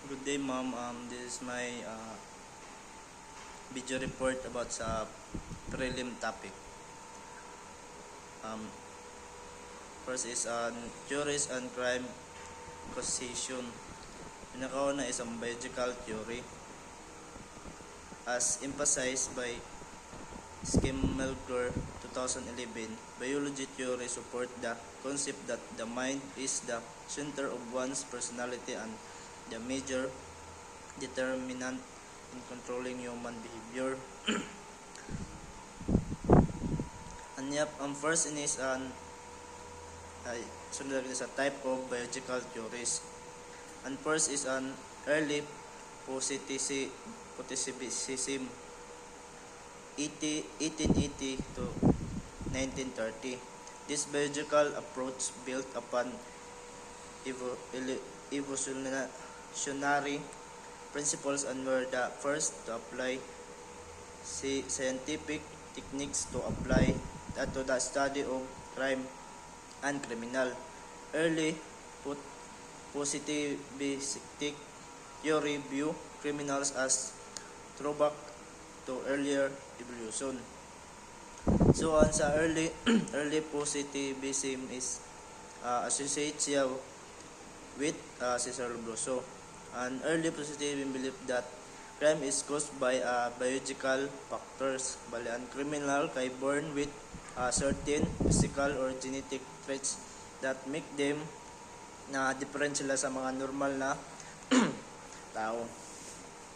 Good day, ma'am. This is my video report about sa prelim topic. Um, First is on theories and crime causation. Pinakauna is ang biological theory, as emphasized by Schimmelger 2011. Biology theory support the concept that the mind is the center of one's personality and the major determinant in controlling human behavior. And first in is an sunod is a type of biological theories. And first is an early positivism, 1880 to 1930. This biological approach built upon evolutionary principles and were the first to apply scientific techniques to the study of crime and criminal. Early positivistic theory view criminals as throwback to earlier evolution. So sa early positivism is associated siya with Cesar Lombroso. And early positivism believed that crime is caused by biological factors. Bali, ang criminal kay born with certain physical or genetic traits that make them na different sila sa mga normal na tao,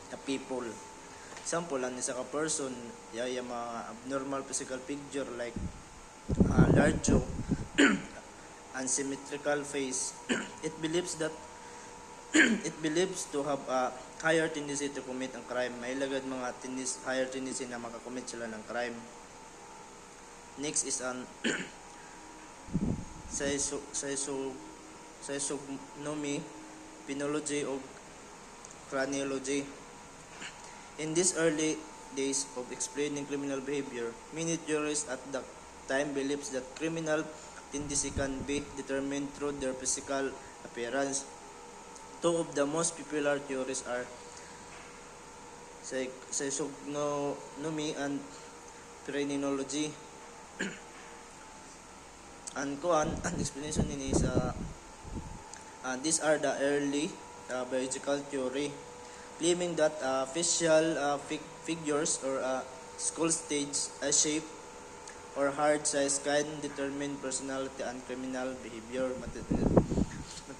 na people. Example, ang isa ka person, yung mga abnormal physical picture like large jaw, unsymmetrical face. It believes to have a higher tendency to commit ang crime. May lagad mga higher tendency na makakommit sila ng crime. Next is an physiognomy, penology, or craniology. In these early days of explaining criminal behavior, many theorists at the time believed that criminal tendency can be determined through their physical appearance. Two of the most popular theories are physiognomy and craniology. And explanation is these are the early biological theory, claiming that facial figures or skull stage, shape, or hard size can determine personality and criminal behavior.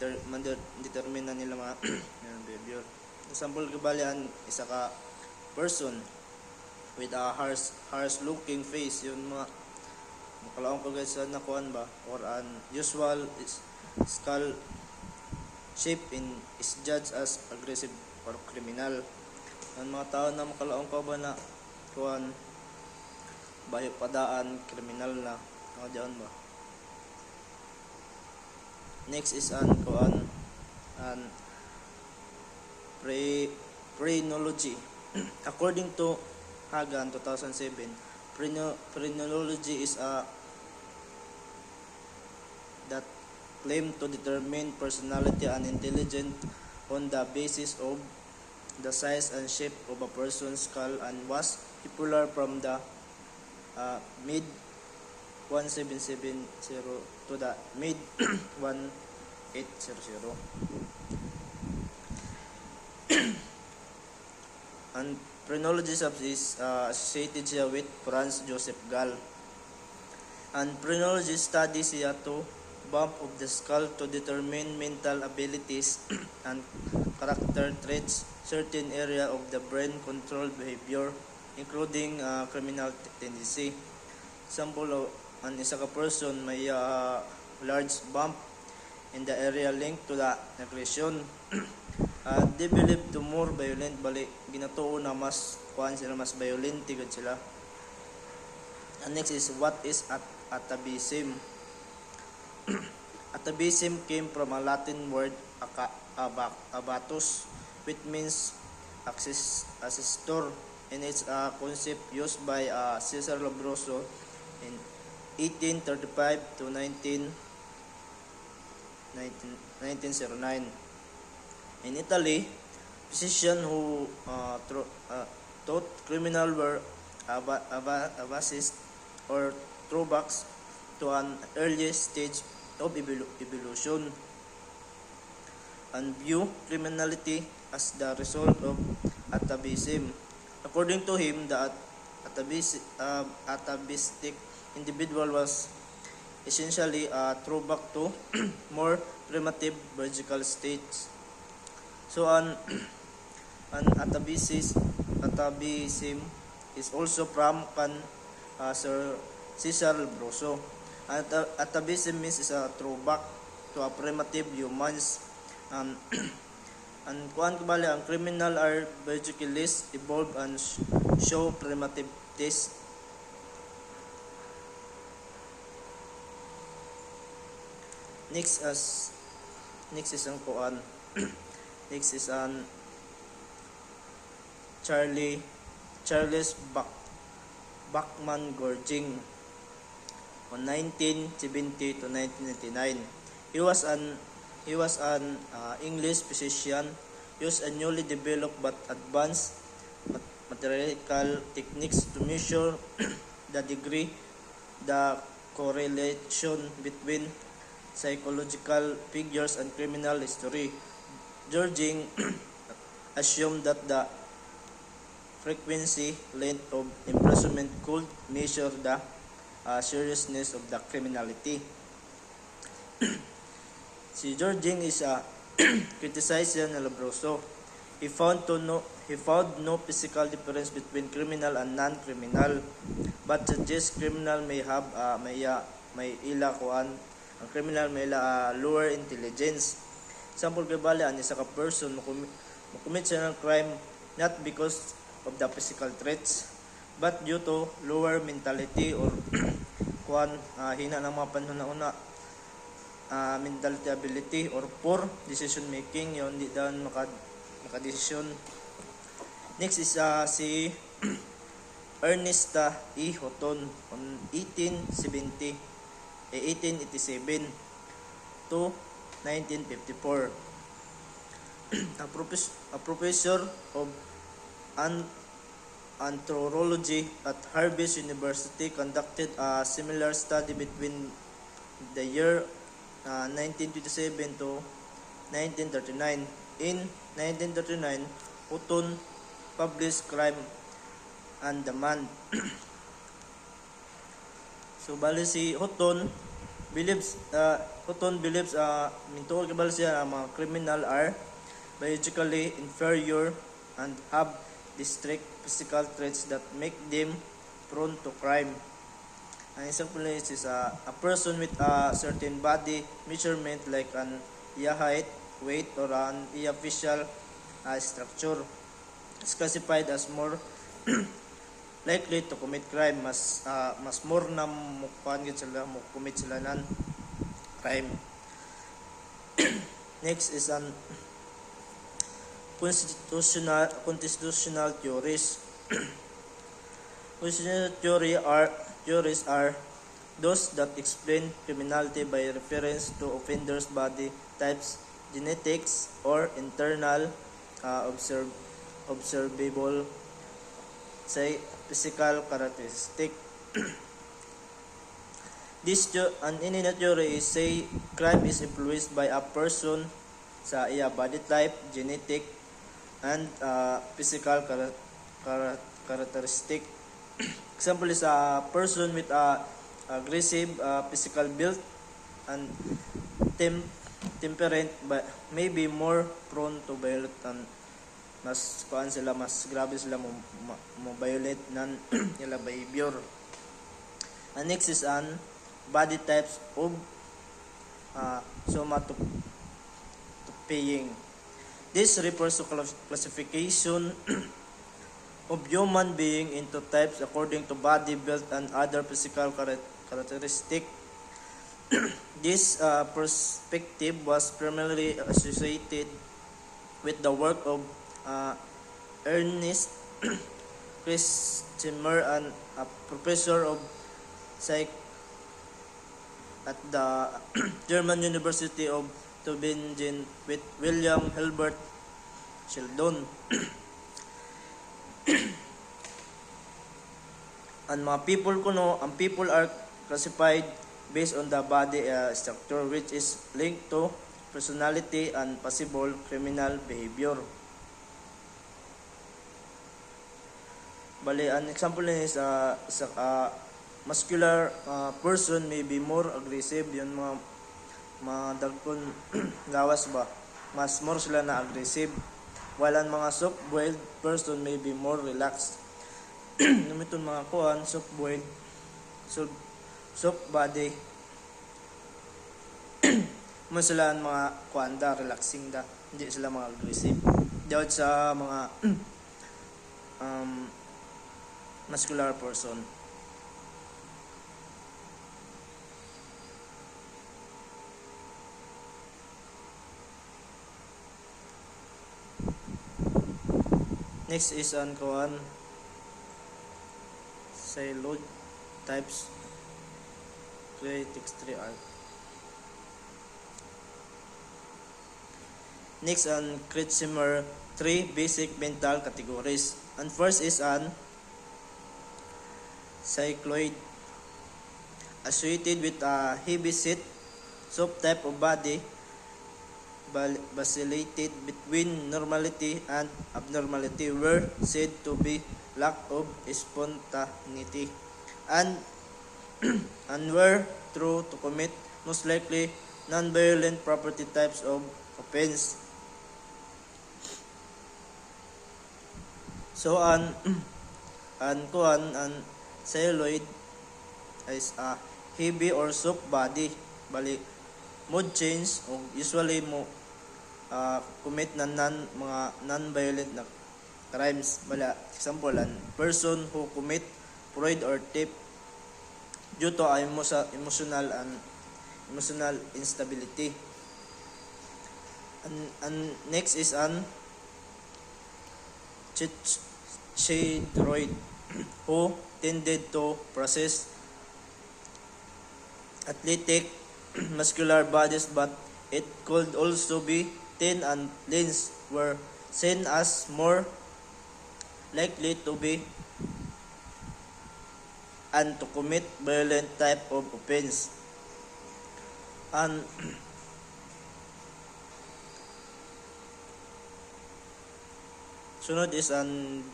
Determine na nila mga behavior. Example, kabalian, isa ka person with a harsh looking face, yun mga makalaong ko guys sa nakuan ba, or an usual skull shape is judged as aggressive or criminal. Ang mga tao na makalaong ka ba na kuan bayo padaan, criminal na diyan ba. Next is an phrenology. According to Hagan 2007, phrenology is that claim to determine personality and intelligence on the basis of the size and shape of a person's skull and was popular from the mid 1770 to the mid 1800. And phrenology is associated siya with Franz Joseph Gall. And phrenology studies siya to bump of the skull to determine mental abilities and character traits, certain area of the brain control behavior, including criminal tendency. Example, an isa ka person may large bump in the area linked to the aggression. They believe to more violent, bali ginatuo na mas mas violent tigad sila. And next is what is atavism. Atavism came from a Latin word abatus, which means assistor, and it's a concept used by Cesar Lombroso in 1835 to 1909. In Italy, physicians who taught criminal were abasis or throwbacks to an early stage of evolution and view criminality as the result of atavism. According to him, the atavistic individual was essentially a throwback to more primitive biological states. So an atavism is also from Sir Cesar Broso. Atavism means is a throwback to a primitive humans. And kuan kabali ang criminal are biologically less evolved and show primitive taste. Next is ang kuan. Next is an Charles Bachman Gorging on 1970 to 1999. He was an English physician, used a newly developed but advanced mathematical techniques to measure the correlation between psychological figures and criminal history. Gorging assumed that the frequency length of imprisonment could measure the seriousness of the criminality. Si Gorging is a criticized ng Labroso. He found no physical difference between criminal and non-criminal, but suggests criminal may have may ila kuan ang criminal may ila lower intelligence. Sample gabali ani sa ka person mo commit siya ng crime not because of the physical traits but due to lower mentality or kuan hina ng mga panahon na una. Mentality ability or poor decision making, yun hindi daw makadesisyon. Next is si Ernest E. Houghton on 1887 to 1954. A professor of anthropology at Harvard University conducted a similar study between the year 1927 to 1939. In 1939, Houghton published Crime and Demand. So bali si Houghton believes mintuod kabal siya ang mga criminal are biologically inferior and have distinct physical traits that make them prone to crime. Ang isang place is a person with a certain body measurement like an iya height, weight, or an iya facial structure is classified as more likely to commit crime. Mas more na mukuan sila mo commit sila ng crime. Next is an constitutional theories. Constitutional theories are those that explain criminality by reference to offenders' body types, genetics, or internal observable physical characteristic. An inner theory is say crime is influenced by a person sa iya body type, genetic, and physical characteristic. Example is a person with a aggressive physical build and temperament but may be more prone to violent and mas grabe sila mo violate nan nila behavior. And next is an body types of somatopaying. This refers to classification of human being into types according to body build and other physical characteristic. This perspective was primarily associated with the work of Ernest Christmer, and a professor of psych at the German University of Tübingen with William Hilbert Sheldon. Ang mga people kuno, ang people are classified based on the body structure which is linked to personality and possible criminal behavior. Bali, an example is muscular person may be more aggressive. Yun mga dagkon gawas ba, mas more sila na aggressive, while ang mga soft-boiled person may be more relaxed. Numiton mga kuan soft-boiled, soft body mo sila ang mga kuan da, relaxing da, hindi sila mga aggressive dahil sa mga muscular person. Next is ang kuan Siloid types Critex3R. Next ang Kretschmer 3 basic mental categories. And first is an cycloid associated with a heavy set soft type of body vacillated between normality and abnormality were said to be lack of spontaneity and were true to commit most likely non-violent property types of offense. So an celluloid is a heavy or soft body, bali mood change o usually mo commit na mga non-violent na crimes. Bala example an person who commit fraud or theft due to emotional instability. And next is an childroid who tended to process athletic muscular bodies, but it could also be thin and leans were seen as more likely to be and to commit violent type of offense. And sunod is an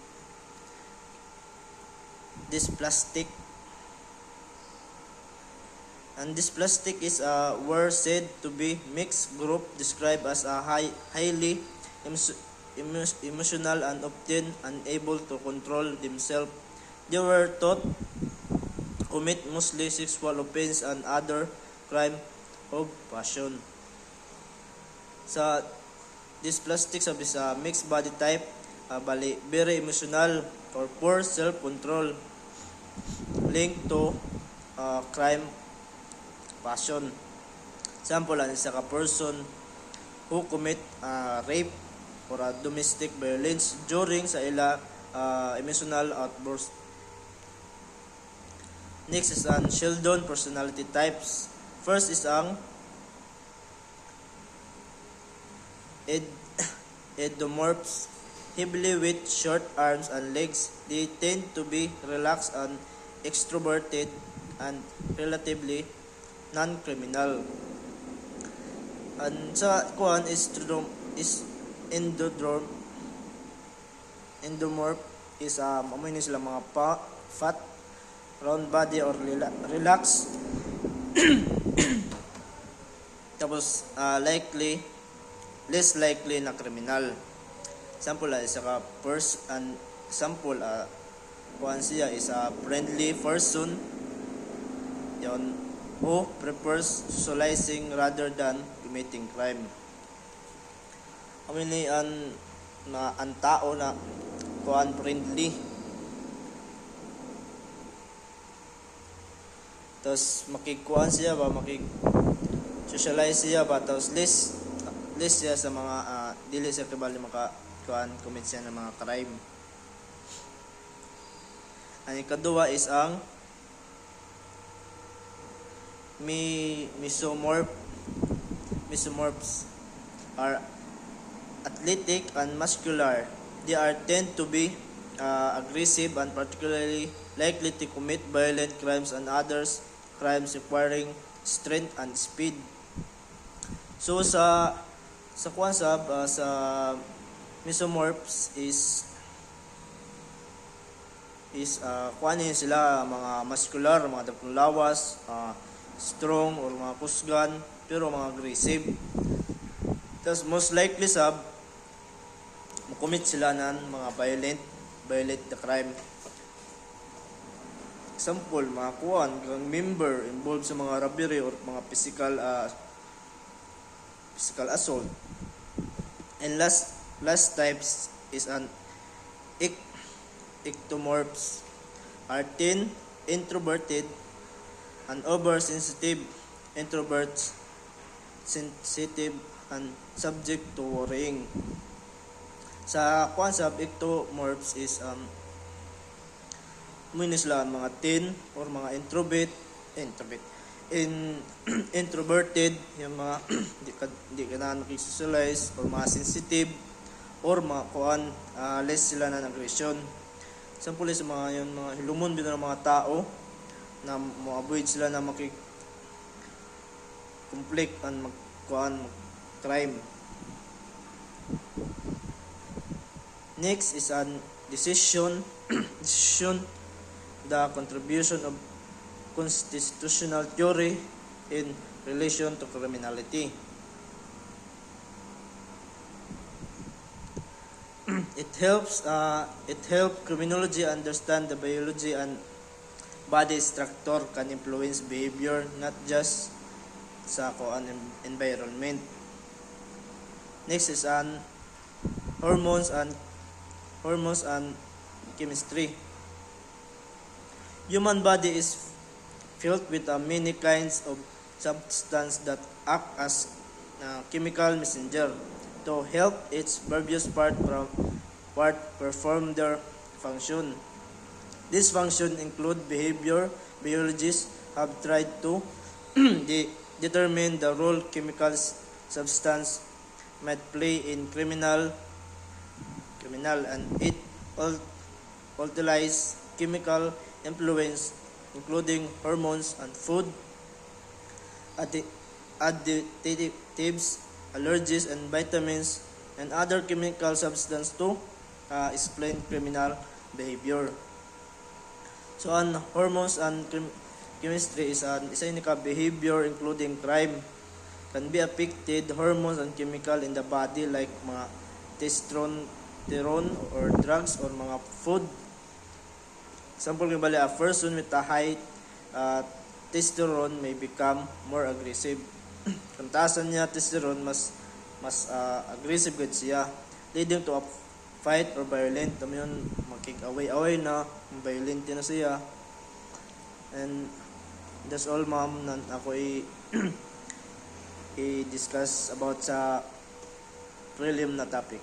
dysplastic. And dysplastic is were said to be mixed group described as a highly emotional and often unable to control themselves. They were thought to commit mostly sexual offense and other crime of passion. Sa dysplastic sabi sa mixed body type, bali very emotional or poor self-control linked to crime passion. Example an isa ka person who commit rape or domestic violence during sa ila emotional outburst. Next is ang Sheldon personality types. First is ang endomorphs, heavily with short arms and legs. They tend to be relaxed and extroverted and relatively non-criminal. And sa kuan is endomorph is amoy ni sila mga fat, round body or relax. Tapos less likely na criminal. Example isa ka example kuan siya is a friendly person yon who prefers socializing rather than committing crime. Amin ni ang tao na kuan friendly. Tapos makikuan siya ba, socialize siya ba, tapos less siya sa mga dili siya kabali commit siya ng mga crime. Ang ikaduha is ang mesomorphs are athletic and muscular. They are tend to be aggressive and particularly likely to commit violent crimes and others crimes requiring strength and speed. So sa kuansab sa mesomorphs is kuanin sila mga muscular, mga dagkong lawas, strong or mga kusgan pero mga aggressive. Tapos most likely makumit sila ng mga violent the crime. Example, mga kang member involved sa mga robbery or mga physical assault. And last types is an ectomorphs are thin, introverted, and oversensitive. Introverts, sensitive, and subject to worrying. Sa concept, ectomorphs is sila mga thin or mga introverted, yung mga di ka na nakisocialize or mga sensitive or mga less sila na aggression. Example sa mga yun, mga hilumon din ng mga tao na mo-avoid sila na conflict and crime. Next is an decision the contribution of constitutional theory in relation to criminality. It helps criminology understand the biology and body structure can influence behavior, not just sa environment. Next is an hormones and chemistry. Human body is filled with many kinds of substance that act as chemical messenger to help its various part perform their function. This function include behavior. Biologists have tried to determine the role chemical substance might play in criminal and it utilize chemical influence including hormones and food additives, allergies, and vitamins and other chemical substance to explain criminal behavior. So on hormones and chemistry is isa ni ka behavior including crime can be affected hormones and chemical in the body like mga testosterone or drugs or mga food. Example ng bali, a person with a high testosterone may become more aggressive. Kung taasan niya testosterone, mas aggressive gud siya, leading to a fight or violent. Tama yun, makik-away na, violent na siya. And that's all, ma'am, na ako i-discuss about sa prelim na topic.